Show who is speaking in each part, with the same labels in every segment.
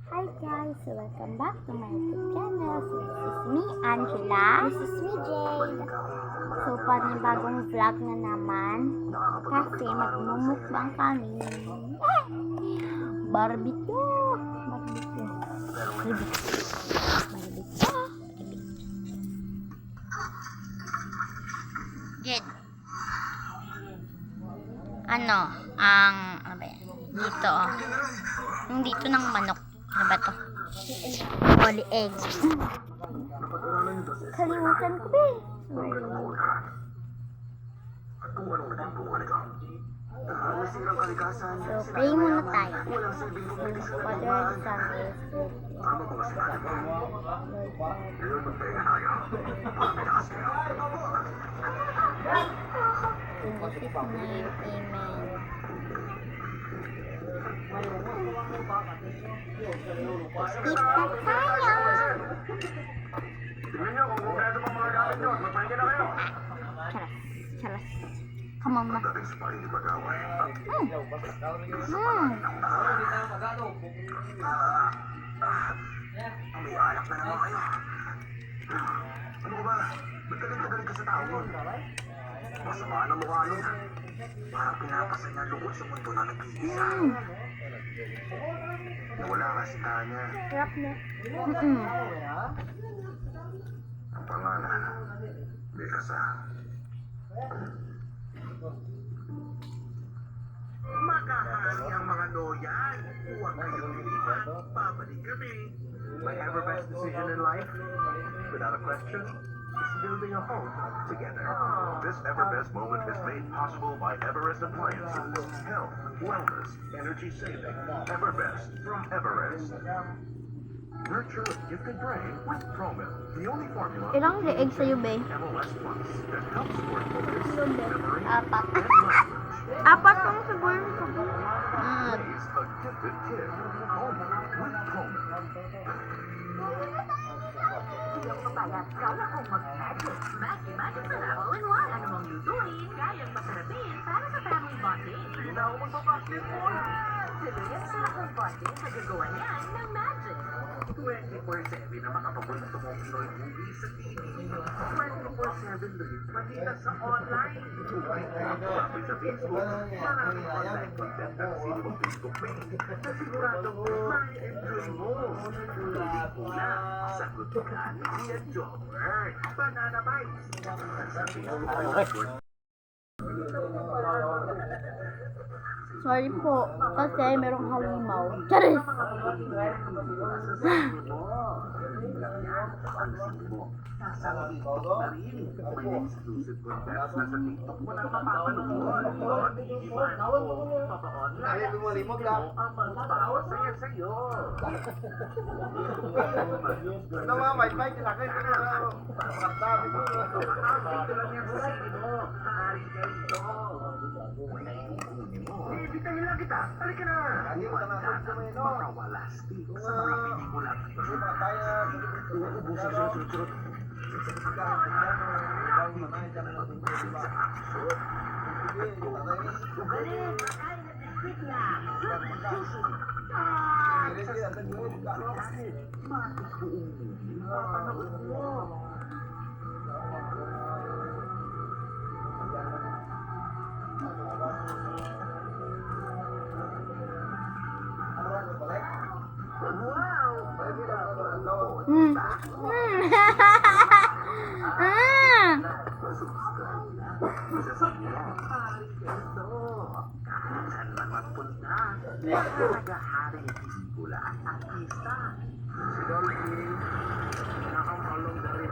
Speaker 1: Hi guys, welcome back to my YouTube channel. So this is me, Angela. This is me, Jade. So panibagong vlog na naman kasi magmumukbang kami. Barbecue. Jade. Ano ba yan? Dito, yung dito ng manok. Ano ba to? Holy egg. Kalimutan ko ba eh. So, pray muna tayo. Father, Son, in Jesus' name, Amen. Pizza tayo! Charas. Come on, ma.
Speaker 2: May alak na naman kayo. Ano ba? Ba't galing ka sa tao nun? Masama na mukha nun. Parang pinapasa niya lungkot sa mundo na nag-iisa. Nawala ka si Tanya.
Speaker 1: Sarap na.
Speaker 2: Ang pangalan, Mikasa. Makahali ang mga loyan. Huwag kayong lilipat. Babalik kami. My ever best decision in life, without a question, is building a home together. This ever best moment is made possible by Everest Appliances. Health, wellness, energy saving. Ever best from Everest. Nurture a gifted brain with ProMilk, the only formula
Speaker 1: Ilang leeg sa'yo, be?
Speaker 2: MLS Plus that helps support focus, memory,
Speaker 1: Apat.
Speaker 2: and language.
Speaker 1: Apat lang siguro ko.
Speaker 2: Raise a gifted kid. Home with ProMilk.
Speaker 3: Yung papayat, kaya kong mag-magic. Magic sa all-in-one. Ano mong lutuin, kayang masarapin para sa family bonding.
Speaker 2: Hindi na ako magpapakit-for.
Speaker 3: Tuloy ang sarap ng bonding sa gagawa niyan ng magic.
Speaker 2: 24/7 na makapapunta mong Pinoy movie sa TV. 24/7 rin, pati na sa online. Kapit sa Facebook, maraming online content at sino Facebook page na siguradong ma-enjoy mo. Hindi kulang, sagot ka ni Tia Jobber. Banana Bites. Sa Facebook,
Speaker 1: Sorry po, kasi merong halimaw. Charis!
Speaker 2: Nasa TikTok na rin. May exclusive content na sa TikTok mo na mapapanood. Papa-online. Ang magpapasaya sa'yo.
Speaker 4: Ano mga mic nilagay ko na makatabi ko.
Speaker 2: Ito lang yan sa sili mo. Maaaring kayo ito. Bitahin lang kita. Halika na. Makawalastik sa mga pelikula. Uubusin sa sunod-sunod. Saan man magpunta, naghaharing pelikula at artista. Si Dolphy, nakamalong na rin.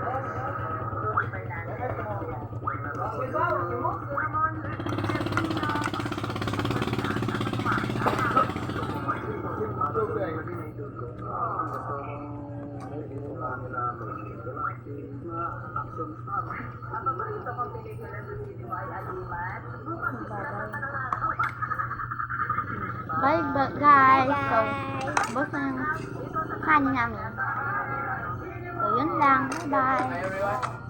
Speaker 3: Ang paborito kong pelikula sa sino ay Aliman. Bukas
Speaker 1: Bye guys! So, boss na yung kanin namin. So, yun lang. Bye-bye!